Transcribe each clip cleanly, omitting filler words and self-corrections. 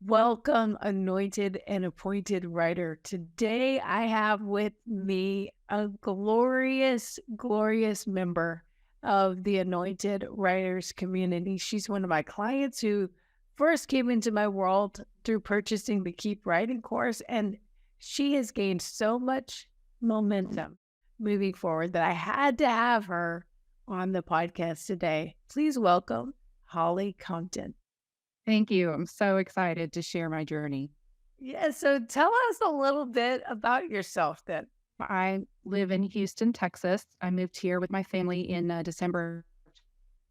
Welcome, anointed and appointed writer. Today, I have with me a glorious, glorious member of the anointed writers community. She's one of my clients who first came into my world through purchasing the Keep Writing course, and she has gained so much momentum moving forward that I had to have her on the podcast today. Please welcome Holly Compton. Thank you. I'm so excited to share my journey. Yeah, so tell us a little bit about yourself then. I live in Houston, Texas. I moved here with my family in December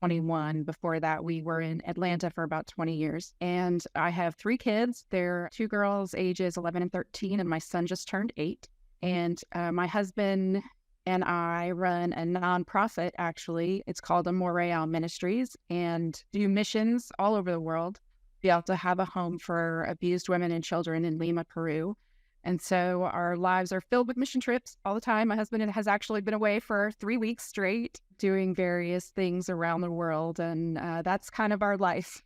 21. Before that, we were in Atlanta for about 20 years. And I have three kids. They're two girls, ages 11 and 13, and my son just turned 8. And my husband and I run a nonprofit, actually. It's called Montreal Ministries and do missions all over the world. We also have a home for abused women and children in Lima, Peru. And so our lives are filled with mission trips all the time. My husband has actually been away for 3 weeks straight doing various things around the world. And that's kind of our life.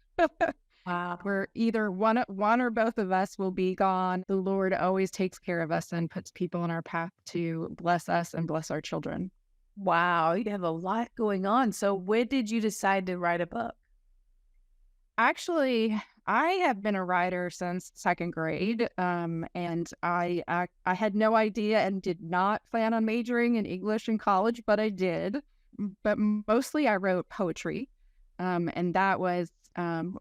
Wow. We're either one or both of us will be gone. The Lord always takes care of us and puts people in our path to bless us and bless our children. Wow, you have a lot going on. So when did you decide to write a book? Actually, I have been a writer since second grade, and I had no idea and did not plan on majoring in English in college, but I did. But mostly I wrote poetry, and that was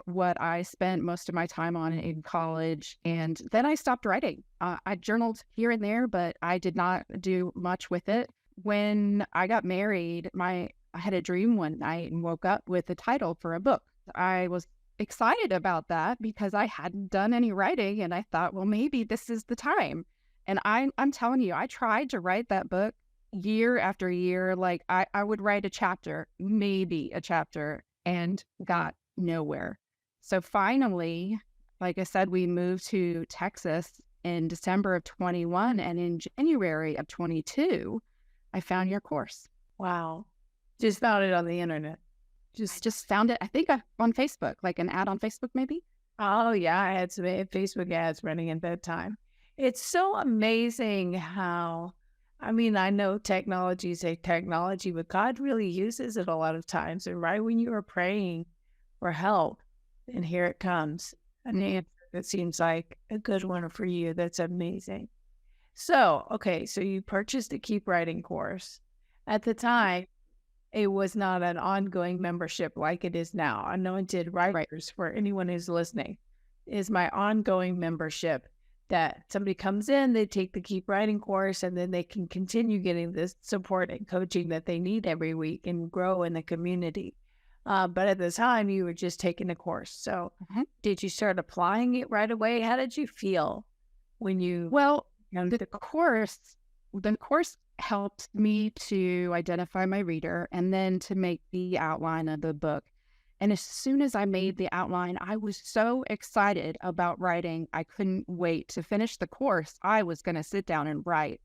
what I spent most of my time on in college. And then I stopped writing. I journaled here and there, but I did not do much with it. When I got married, I had a dream one night and woke up with a title for a book. I was excited about that because I hadn't done any writing, and I thought, well, maybe this is the time. And I'm telling you, I tried to write that book year after year. Like I would write a chapter, maybe a chapter, and got nowhere. So finally, like I said, we moved to Texas in December of 21, and in January of 22, I found your course. Wow. Just found it on the internet. I just found it, I think, on Facebook, like an ad on Facebook, maybe. Oh yeah, I had some Facebook ads running at that time. It's so amazing how, I mean, I know technology is a technology, but God really uses it a lot of times. And right when you are praying for help, and here it comes, an answer that seems like a good one for you. That's amazing. So, okay, so you purchased the Keep Writing course. At the time, it was not an ongoing membership like it is now. Anointed Right. Writers, for anyone who's listening, is my ongoing membership that somebody comes in, they take the Keep Writing course, and then they can continue getting this support and coaching that they need every week and grow in the community. But at the time, you were just taking the course. So Mhm. did you start applying it right away? How did you feel when you Well, found the course helped me to identify my reader and then to make the outline of the book. And as soon as I made the outline, I was so excited about writing. I couldn't wait to finish the course. I was going to sit down and write.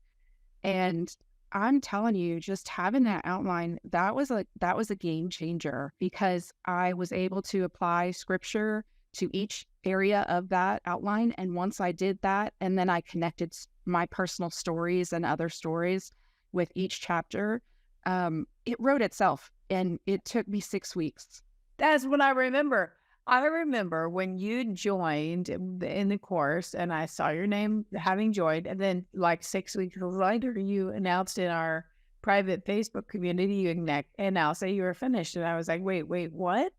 And I'm telling you, just having that outline, that was a game changer because I was able to apply scripture to each area of that outline. And once I did that, and then I connected my personal stories and other stories with each chapter, it wrote itself. And it took me 6 weeks. That's what I remember. I remember when you joined in the course and I saw your name having joined, and then like 6 weeks later, you announced in our private Facebook community, announced that you were finished. And I was like, wait, what?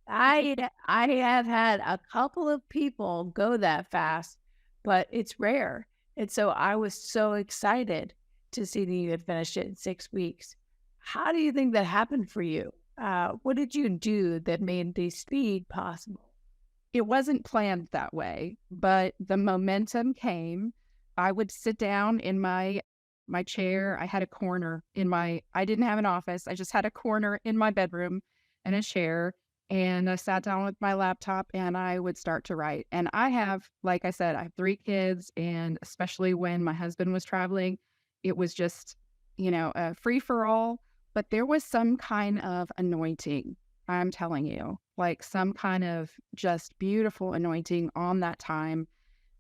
I have had a couple of people go that fast, but it's rare. And so I was so excited to see that you had finished it in 6 weeks. How do you think that happened for you? What did you do that made the speed possible? It wasn't planned that way, but the momentum came. I would sit down in my chair. I had a corner in my I didn't have an office. I just had a corner in my bedroom and a chair. And I sat down with my laptop and I would start to write. And like I said, I have three kids. And especially when my husband was traveling, it was just, a free for all. But there was some kind of anointing I'm telling you, like some kind of just beautiful anointing on that time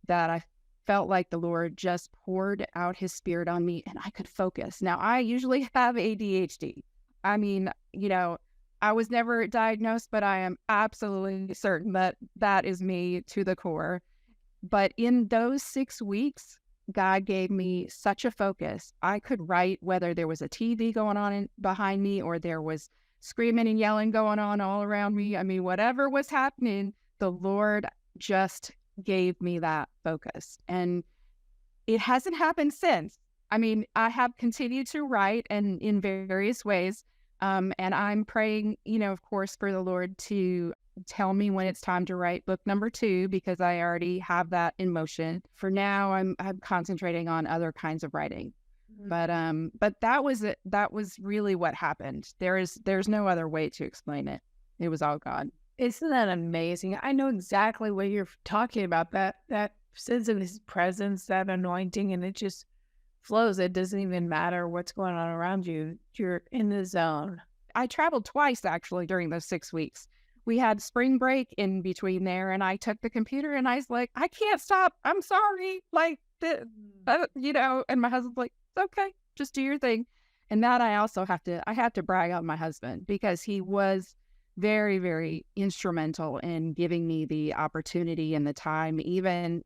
that I felt like the Lord just poured out his spirit on me and I could focus. Now, I usually have ADHD. I mean, I was never diagnosed, but I am absolutely certain that that is me to the core. But in those 6 weeks, God gave me such a focus. I could write whether there was a TV going on behind me or there was screaming and yelling going on all around me. I mean, whatever was happening, the Lord just gave me that focus. And it hasn't happened since. I mean, I have continued to write and in various ways. And I'm praying, of course, for the Lord to tell me when it's time to write book number 2, because I already have that in motion. For now, I'm concentrating on other kinds of writing. But that was it. That was really what happened. There's no other way to explain it. It was all God. Isn't that amazing? I know exactly what you're talking about. That sense of his presence, that anointing, and it just flows. It doesn't even matter what's going on around you. You're in the zone. I traveled twice actually during those 6 weeks. We had spring break in between there, and I took the computer and I was like, I can't stop. I'm sorry. Like, and my husband's like, it's okay. Just do your thing. And that I also have to brag on my husband, because he was very, very instrumental in giving me the opportunity and the time, even,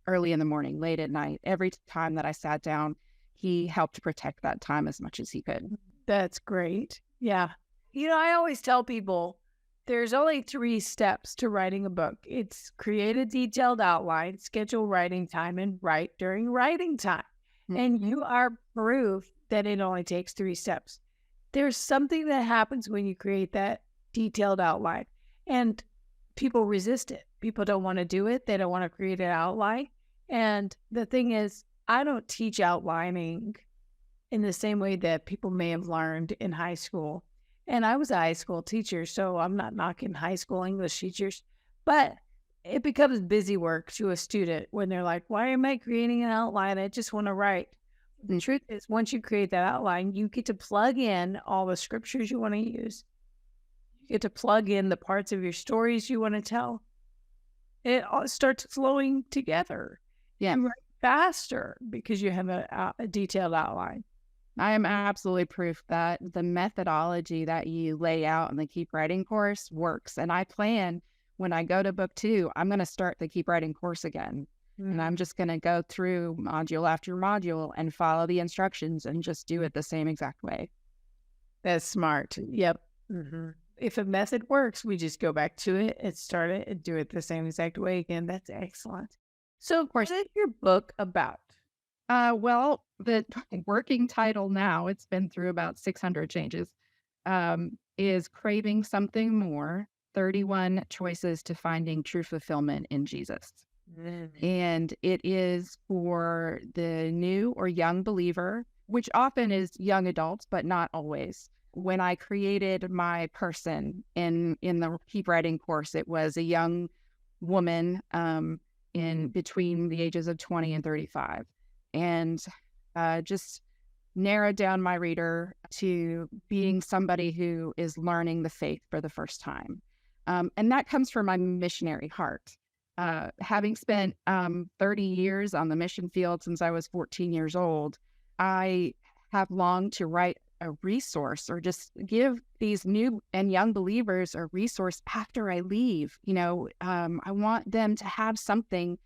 early in the morning, late at night. Every time that I sat down, he helped protect that time as much as he could. That's great. Yeah. I always tell people there's only 3 steps to writing a book. It's create a detailed outline, schedule writing time, and write during writing time. And you are proof that it only takes 3 steps. There's something that happens when you create that detailed outline, and people resist it. People don't want to do it. They don't want to create an outline. And the thing is, I don't teach outlining in the same way that people may have learned in high school. And I was a high school teacher, so I'm not knocking high school English teachers, but it becomes busy work to a student when they're like, why am I creating an outline? I just want to write. The truth is, once you create that outline, you get to plug in all the scriptures you want to use. You get to plug in the parts of your stories you want to tell. It all starts flowing together. Yeah. You write faster because you have a detailed outline. I am absolutely proof that the methodology that you lay out in the Keep Writing course works. And I plan, when I go to book 2, I'm going to start the Keep Writing course again. And I'm just going to go through module after module and follow the instructions and just do it the same exact way. That's smart. Yep. If a method works, we just go back to it and start it and do it the same exact way again. That's excellent. So, of course, what is your book about? Well, the working title now, it's been through about 600 changes, is Craving Something More, 31 Choices to Finding True Fulfillment in Jesus. And it is for the new or young believer, which often is young adults, but not always. When I created my person in the Keep Writing course, it was a young woman in between the ages of 20 and 35. And just narrowed down my reader to being somebody who is learning the faith for the first time. And that comes from my missionary heart. Having spent 30 years on the mission field since I was 14 years old, I have longed to write a resource or just give these new and young believers a resource after I leave. I want them to have something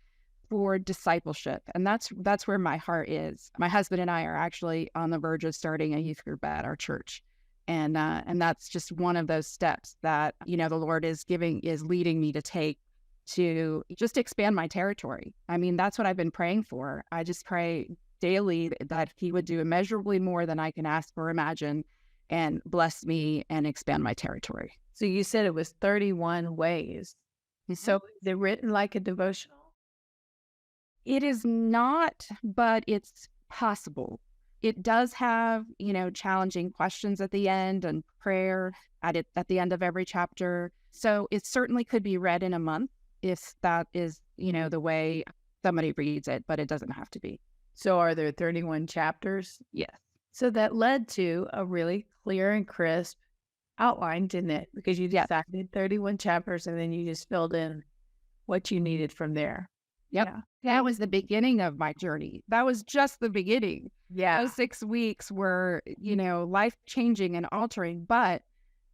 for discipleship. And that's where my heart is. My husband and I are actually on the verge of starting a youth group at our church. And that's just one of those steps that, the Lord is leading me to take to just expand my territory. I mean, that's what I've been praying for. I just pray daily that he would do immeasurably more than I can ask or imagine and bless me and expand my territory. So you said it was 31 ways. So is it written like a devotional? It is not, but it's possible. It does have, challenging questions at the end and prayer at the end of every chapter. So it certainly could be read in a month if that is, the way somebody reads it, but it doesn't have to be. So are there 31 chapters? Yes. So that led to a really clear and crisp outline, didn't it? Because you Yes. decided 31 chapters and then you just filled in what you needed from there. Yep. Yeah. That was the beginning of my journey. That was just the beginning. Those Yeah. 6 weeks were, life changing and altering, but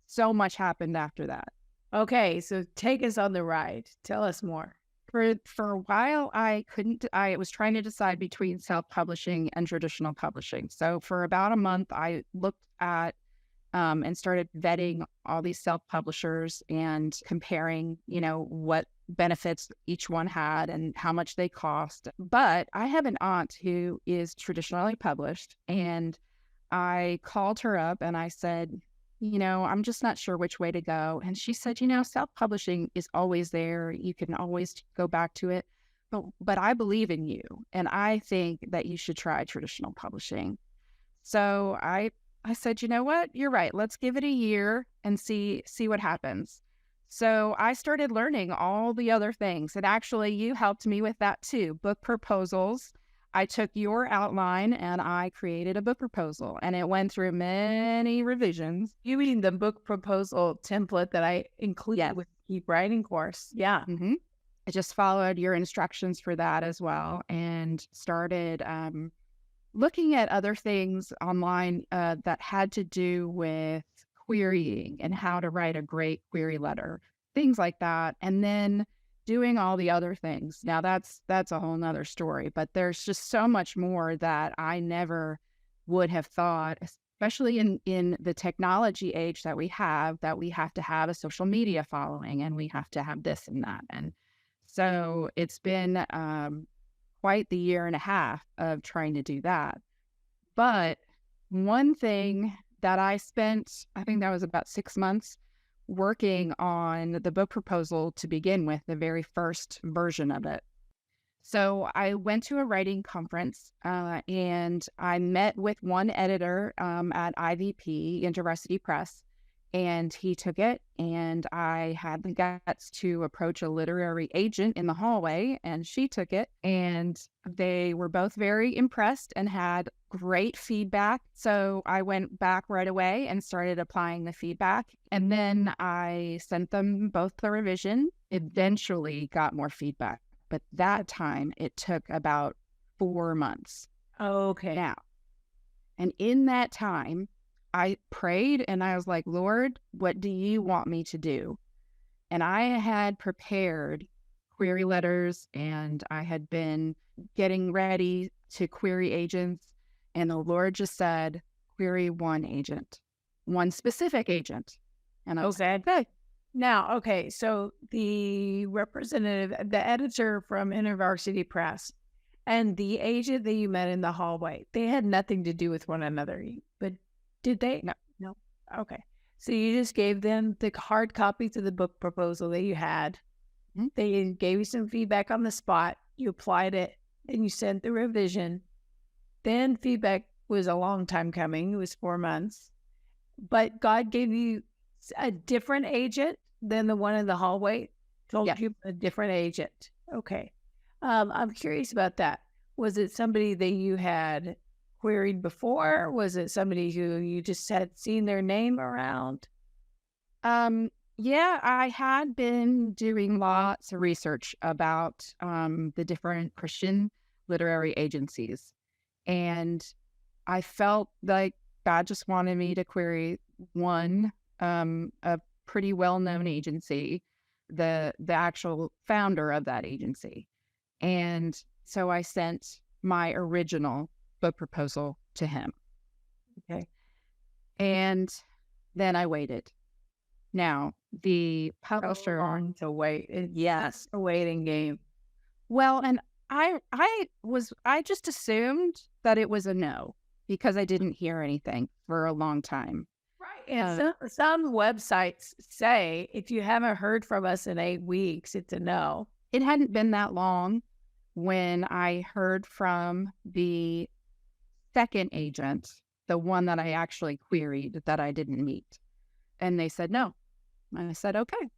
so much happened after that. Okay. So take us on the ride. Tell us more. For a while, I was trying to decide between self-publishing and traditional publishing. So for about a month, I looked at and started vetting all these self-publishers and comparing, what benefits each one had and how much they cost. But I have an aunt who is traditionally published, and I called her up and I said, I'm just not sure which way to go. And she said, self-publishing is always there. You can always go back to it. But I believe in you, and I think that you should try traditional publishing. So I said, you know what? You're right. Let's give it a year and see what happens. So I started learning all the other things. And actually, you helped me with that too. Book proposals. I took your outline and I created a book proposal, and it went through many revisions. You mean the book proposal template that I included Yes. with Keep Writing course? Yeah. hmm I just followed your instructions for that as well and started looking at other things online that had to do with querying and how to write a great query letter, things like that. And then doing all the other things. Now that's a whole nother story, but there's just so much more that I never would have thought, especially in the technology age that we have to have a social media following and we have to have this and that. And so it's been quite the year and a half of trying to do that. But one thing that I spent, I think that was about 6 months working on the book proposal to begin with, the very first version of it. So I went to a writing conference and I met with one editor at IVP, InterVarsity Press, and he took it. And I had the guts to approach a literary agent in the hallway, and she took it. And they were both very impressed and had great feedback. So I went back right away and started applying the feedback. And then I sent them both the revision, eventually got more feedback. But that time it took about 4 months. Okay. Now, and in that time, I prayed and I was like, Lord, what do you want me to do? And I had prepared query letters and I had been getting ready to query agents. And the Lord just said, query one agent, one specific agent. And I was like, okay. Now, okay, so the representative, the editor from InterVarsity Press and the agent that you met in the hallway, they had nothing to do with one another, but did they? No. No. Okay. So you just gave them the hard copies of the book proposal that you had. Mm-hmm. They gave you some feedback on the spot. You applied it and you sent the revision. Then feedback was a long time coming. It was 4 months. But God gave you a different agent than the one in the hallway? Told you a different agent. Okay. I'm curious about that. Was it somebody that you had queried before? Was it somebody who you just had seen their name around? Yeah, I had been doing lots of research about the different Christian literary agencies. And I felt like God just wanted me to query one, a pretty well-known agency, the actual founder of that agency. And so I sent my original book proposal to him. Okay. And then I waited. Now, the publisher on to wait. Yes, a waiting game. Well, and I just assumed that it was a no because I didn't hear anything for a long time. Right. And some websites say if you haven't heard from us in 8 weeks, it's a no. It hadn't been that long when I heard from the second agent, the one that I actually queried that I didn't meet. And they said no. And I said, okay.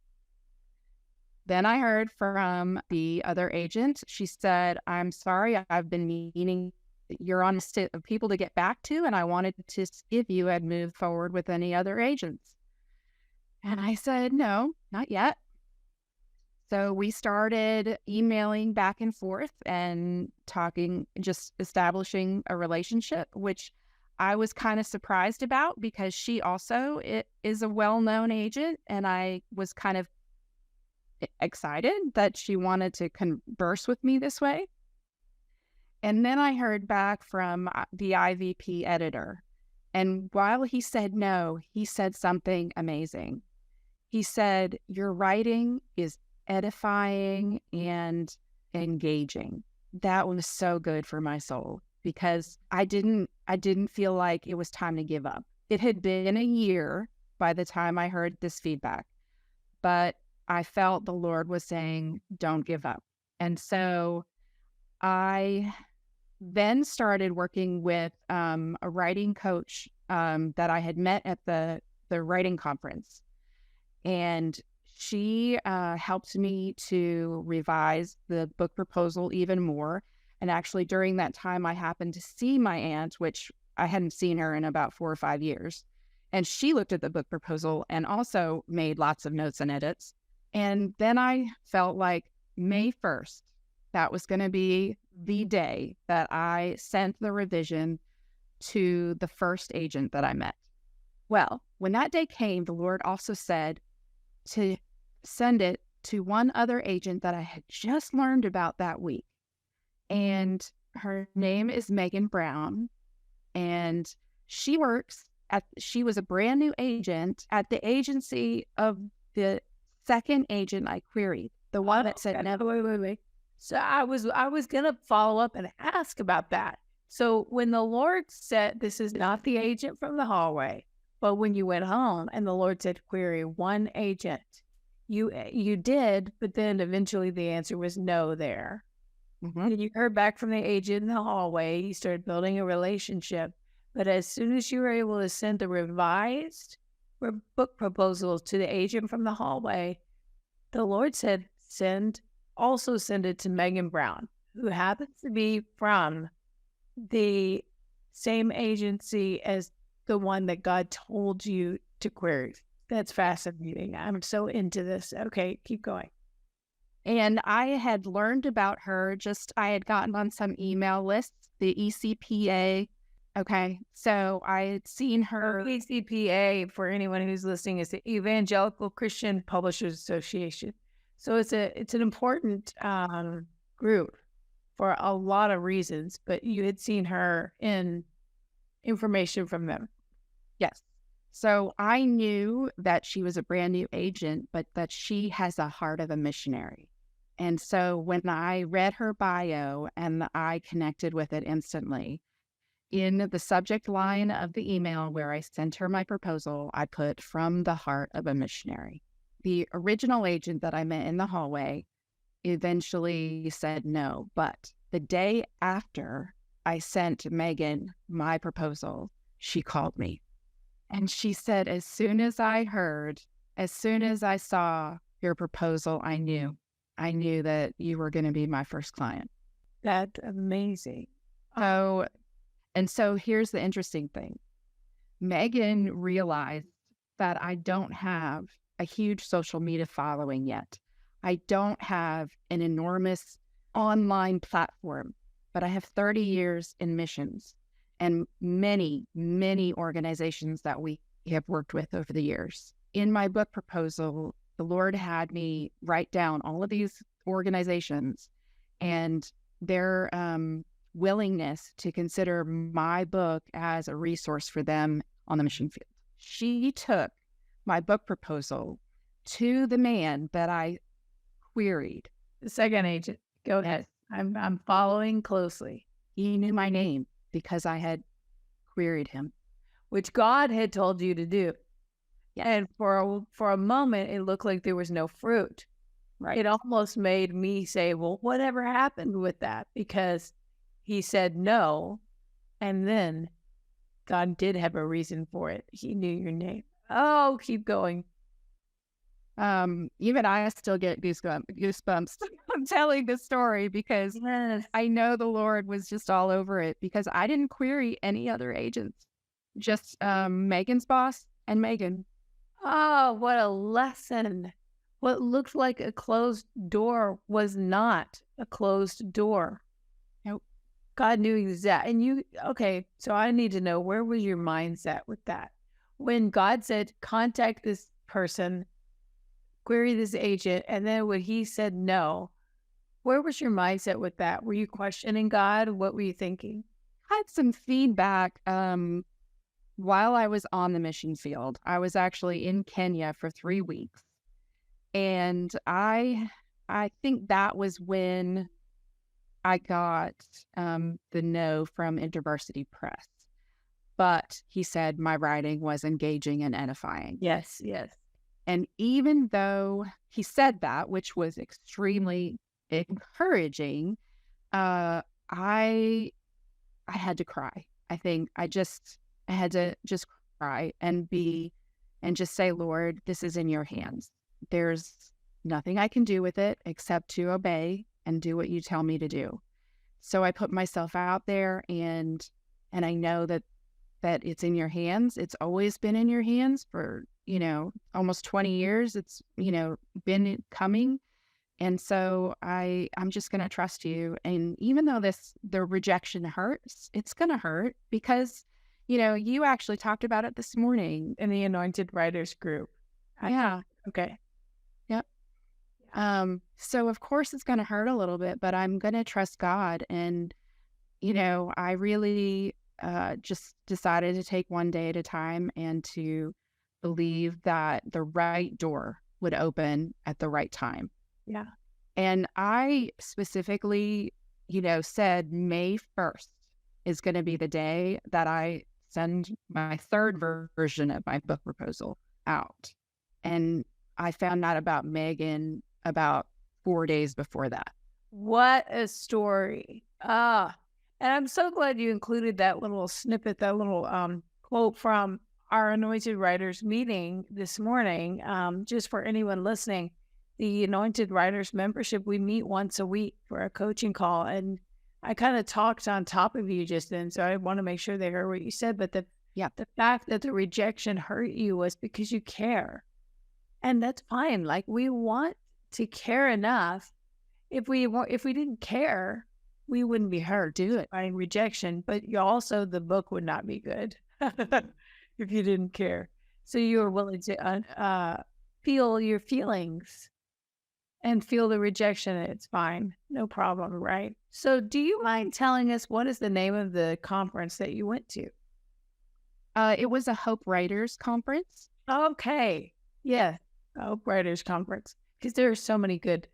Then I heard from the other agent. She said, I'm sorry, I've been meaning you're on a list of people to get back to, and I wanted to see if you had moved forward with any other agents. And I said, no, not yet. So we started emailing back and forth and talking, just establishing a relationship, which I was kind of surprised about because she also is a well-known agent. And I was kind of excited that she wanted to converse with me this way. And then I heard back from the IVP editor. And while he said no, he said something amazing. He said, your writing is edifying and engaging. That was so good for my soul because I didn't feel like it was time to give up. It had been a year by the time I heard this feedback, but I felt the Lord was saying, don't give up. And so I then started working with a writing coach that I had met at the writing conference. And she helped me to revise the book proposal even more. And actually, during that time, I happened to see my aunt, which I hadn't seen her in about 4 or 5 years. And she looked at the book proposal and also made lots of notes and edits. And then I felt like May 1st, that was going to be the day that I sent the revision to the first agent that I met. Well, when that day came, the Lord also said to send it to one other agent that I had just learned about that week. And her name is Megan Brown. And she was a brand new agent at the agency of the second agent I queried, the one that said, no, Wait. So I was gonna follow up and ask about that. So when the Lord said, this is not the agent from the hallway, but when you went home and the Lord said, query one agent, you did, but then eventually the answer was no there. Mm-hmm. And you heard back from the agent in the hallway, you started building a relationship. But as soon as you were able to send the revised book proposal to the agent from the hallway, the Lord said, also send it to Megan Brown, who happens to be from the same agency as the one that God told you to query. That's fascinating. I'm so into this. Okay, keep going. And I had learned about her, I had gotten on some email lists, the ECPA. Okay, so I had seen her. ECPA, for anyone who's listening, is the Evangelical Christian Publishers Association. So it's an important group for a lot of reasons, but you had seen her in information from them. Yes. So I knew that she was a brand new agent, but that she has a heart of a missionary. And so when I read her bio and I connected with it instantly, in the subject line of the email where I sent her my proposal, I put from the heart of a missionary. The original agent that I met in the hallway eventually said no, but the day after I sent Megan my proposal, she called me. And she said, as soon as I saw your proposal, I knew that you were going to be my first client. That's amazing. So here's the interesting thing. Megan realized that I don't have a huge social media following yet. I don't have an enormous online platform, but I have 30 years in missions and many, many organizations that we have worked with over the years. In my book proposal, the Lord had me write down all of these organizations and their willingness to consider my book as a resource for them on the mission field. She took my book proposal to the man that I queried. The second agent. Go ahead. I'm following closely. He knew my name because I had queried him, which God had told you to do. Yeah. And for a moment, it looked like there was no fruit. Right. It almost made me say, well, whatever happened with that? Because he said no, and then God did have a reason for it. He knew your name. Oh, keep going. Even I still get goosebumps I'm telling this story because yes. I know the Lord was just all over it because I didn't query any other agents, just Megan's boss and Megan. Oh, what a lesson. What looked like a closed door was not a closed door. Nope. God knew exact and you okay, so I need to know where was your mindset with that? When God said, contact this person, query this agent, and then when he said no, where was your mindset with that? Were you questioning God? What were you thinking? Had some feedback while I was on the mission field. I was actually in Kenya for 3 weeks. And I think that was when I got the no from InterVarsity Press. But he said my writing was engaging and edifying. Yes, yes. And even though he said that, which was extremely encouraging, I had to cry. I think I had to just cry and just say, Lord, this is in your hands. There's nothing I can do with it except to obey and do what you tell me to do. So I put myself out there and I know that it's in your hands. It's always been in your hands for, almost 20 years. It's, been coming. And so I'm just going to trust you. And even though the rejection hurts, it's going to hurt because, you actually talked about it this morning. In the Anointed Writers group. Yeah. Okay. Yep. So of course it's going to hurt a little bit, but I'm going to trust God. And, I really just decided to take one day at a time and to believe that the right door would open at the right time. Yeah. And I specifically, said May 1st is going to be the day that I send my third version of my book proposal out. And I found out about Megan about 4 days before that. What a story. And I'm so glad you included that little snippet, that little quote from our Anointed Writers meeting this morning. Just for anyone listening, the Anointed Writers membership, we meet once a week for a coaching call. And I kind of talked on top of you just then, so I want to make sure they heard what you said. But the fact that the rejection hurt you was because you care. And that's fine. Like, we want to care enough. If we didn't care, we wouldn't be hurt by rejection. But the book would not be good if you didn't care. So you were willing to feel your feelings and feel the rejection. It's fine. No problem, right? So do you mind telling us what is the name of the conference that you went to? It was a Hope Writers Conference. Okay. Yeah. Hope Writers Conference. Because there are so many good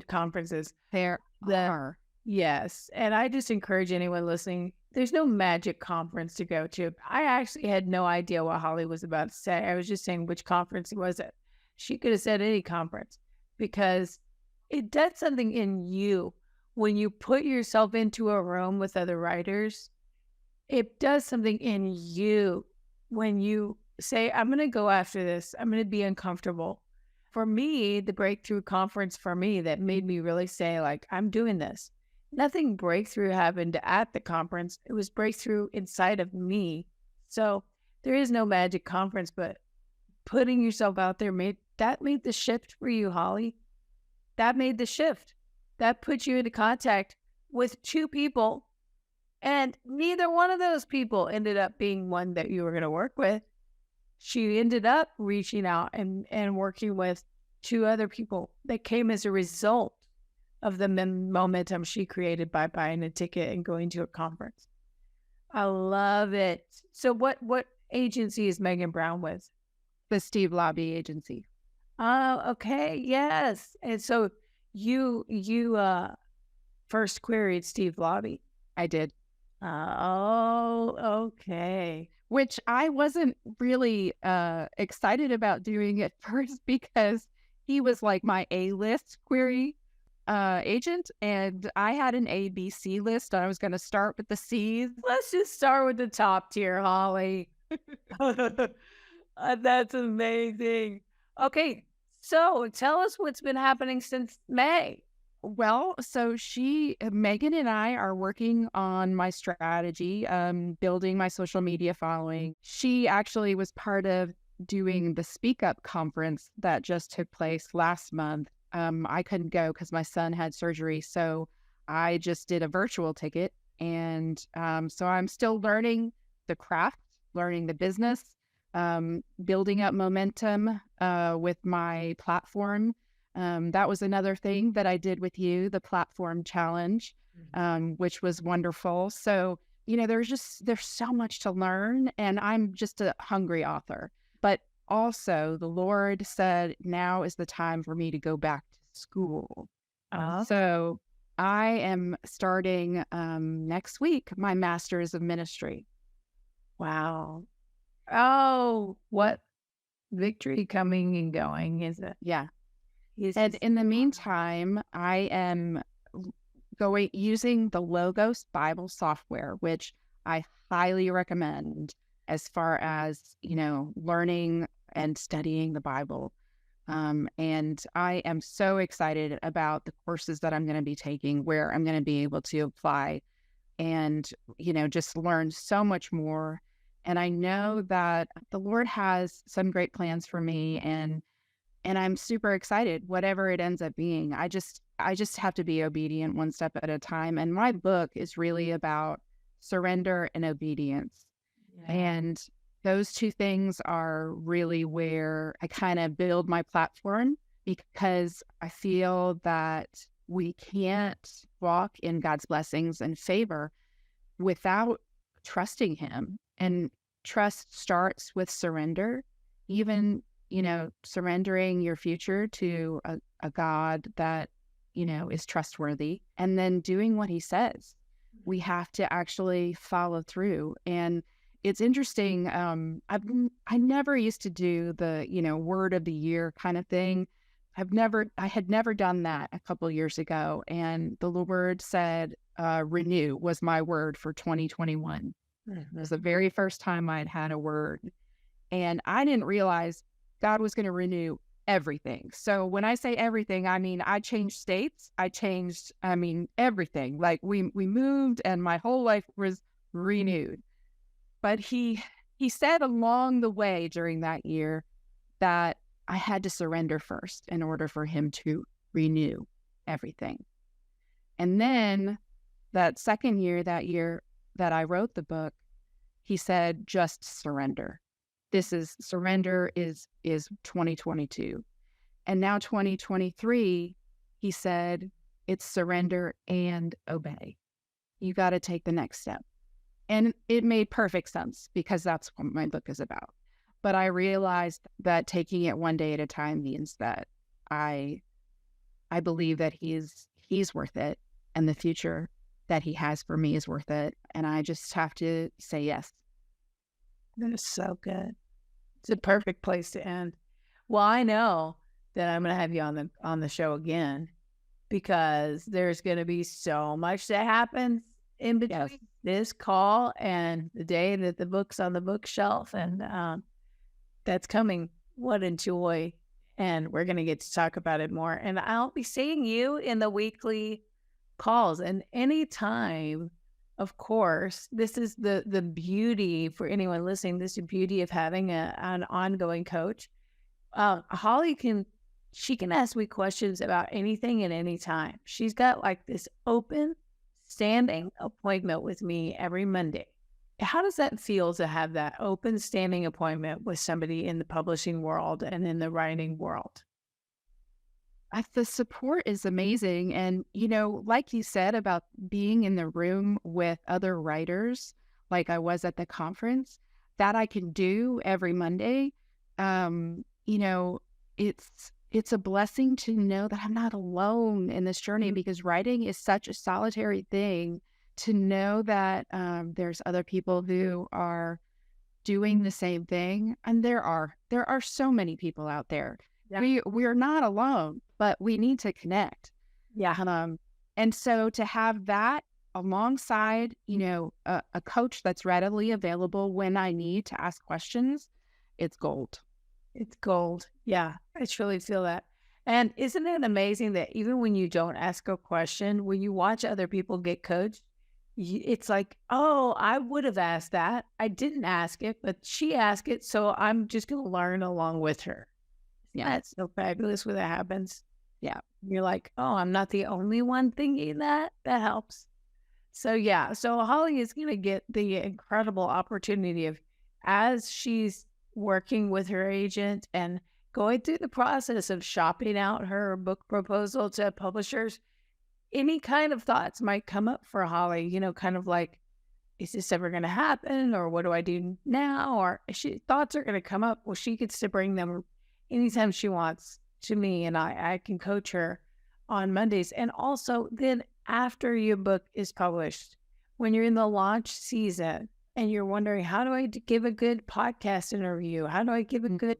conferences. There are. Yes. And I just encourage anyone listening, there's no magic conference to go to. I actually had no idea what Holly was about to say. I was just saying, which conference was it? She could have said any conference, because it does something in you when you put yourself into a room with other writers. It does something in you when you say, I'm going to go after this. I'm going to be uncomfortable. For me, the breakthrough conference for me that made me really say, like, I'm doing this. Nothing breakthrough happened at the conference. It was breakthrough inside of me. So there is no magic conference, but putting yourself out there made the shift for you, Holly. That made the shift. That put you into contact with two people, and neither one of those people ended up being one that you were going to work with. She ended up reaching out and working with two other people that came as a result of the momentum she created by buying a ticket and going to a conference. I love it. So what agency is Megan Brown with? The Steve Lobby Agency. Oh, okay. Yes. And so you first queried Steve Lobby. I did. Oh, okay. Which I wasn't really excited about doing at first, because he was like my A-list query agent, and I had an A, B, C list. I was going to start with the C's. Let's just start with the top tier, Holly. That's amazing. Okay, so tell us what's been happening since May. Well, so Megan and I are working on my strategy, building my social media following. She actually was part of doing the Speak Up conference that just took place last month. I couldn't go because my son had surgery. So I just did a virtual ticket. And so I'm still learning the craft, learning the business, building up momentum with my platform. That was another thing that I did with you, the platform challenge, which was wonderful. So, there's so much to learn, and I'm just a hungry author. But also, the Lord said, now is the time for me to go back to school. So I am starting next week my master's of ministry. Wow. Oh, what victory coming and going, is it? Yeah. He's And just, in the meantime, I am using the Logos Bible software, which I highly recommend as far as, learning and studying the Bible. And I am so excited about the courses that I'm going to be taking, where I'm going to be able to apply and, just learn so much more. And I know that the Lord has some great plans for me, and I'm super excited, whatever it ends up being. I just have to be obedient one step at a time. And my book is really about surrender and obedience. yeah. And those two things are really where I kind of build my platform, because I feel that we can't walk in God's blessings and favor without trusting Him. And trust starts with surrender, even, surrendering your future to a God that, is trustworthy, and then doing what He says. We have to actually follow through. And it's interesting. I never used to do the, word of the year kind of thing. I had never done that a couple years ago. And the Lord said, renew was my word for 2021. It was the very first time I'd had a word. And I didn't realize God was going to renew everything. So when I say everything, I mean, I changed states. Everything. Like we moved, and my whole life was renewed. But he said along the way during that year that I had to surrender first in order for Him to renew everything. And then that second year, that year that I wrote the book, He said, just surrender. Surrender is 2022. And now 2023, He said, it's surrender and obey. You got to take the next step. And it made perfect sense, because that's what my book is about. But I realized that taking it one day at a time means that I believe that he's worth it, and the future that He has for me is worth it. And I just have to say yes. That is so good. It's a perfect place to end. Well, I know that I'm going to have you on the show again, because there's going to be so much that happens in between this call and the day that the book's on the bookshelf, and that's coming. What a joy. And we're going to get to talk about it more. And I'll be seeing you in the weekly calls. And anytime, of course, this is the beauty for anyone listening. This is the beauty of having an ongoing coach. Holly can ask me questions about anything at any time. She's got like this open standing appointment with me every Monday. How does that feel to have that open standing appointment with somebody in the publishing world and in the writing world? The support is amazing. And, like you said about being in the room with other writers, like I was at the conference, that I can do every Monday. It's a blessing to know that I'm not alone in this journey, because writing is such a solitary thing. To know that there's other people who are doing the same thing, and there are so many people out there. Yeah. We're not alone, but we need to connect. Yeah. And so to have that alongside, a coach that's readily available when I need to ask questions, it's gold. It's gold. Yeah, I truly feel that. And isn't it amazing that even when you don't ask a question, when you watch other people get coached, it's like, oh, I would have asked that. I didn't ask it, but she asked it. So I'm just going to learn along with her. Yeah. That's so fabulous when that happens. Yeah. You're like, oh, I'm not the only one thinking that. That helps. So yeah, so Holly is going to get the incredible opportunity of, as she's working with her agent and going through the process of shopping out her book proposal to publishers, any kind of thoughts might come up for Holly, kind of like, is this ever going to happen? Or what do I do now? Or thoughts are going to come up. Well, she gets to bring them anytime she wants to me, and I can coach her on Mondays. And also, then after your book is published, when you're in the launch season and you're wondering, how do I give a good podcast interview? How do I give a good,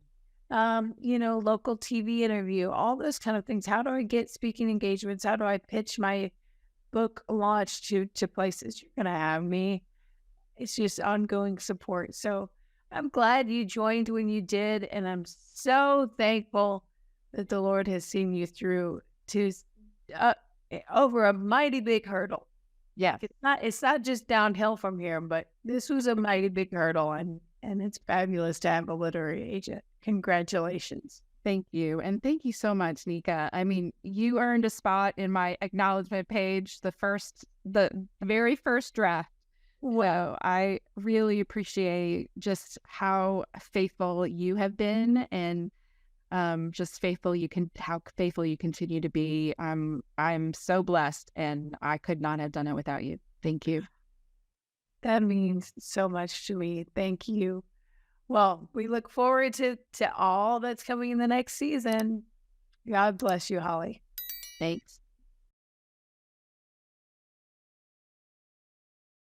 local TV interview? All those kind of things. How do I get speaking engagements? How do I pitch my book launch to places? You're going to have me. It's just ongoing support. So I'm glad you joined when you did. And I'm so thankful that the Lord has seen you through to uh, over a mighty big hurdle. Yeah. It's not just downhill from here, but this was a mighty big hurdle, and it's fabulous to have a literary agent. Congratulations. Thank you. And thank you so much, Nika. I mean, you earned a spot in my acknowledgement page, the very first draft. So I really appreciate just how faithful you have been, and just how faithful you continue to be. I'm so blessed, and I could not have done it without you. Thank you. That means so much to me. Thank you. Well, we look forward to all that's coming in the next season. God bless you, Holly. Thanks.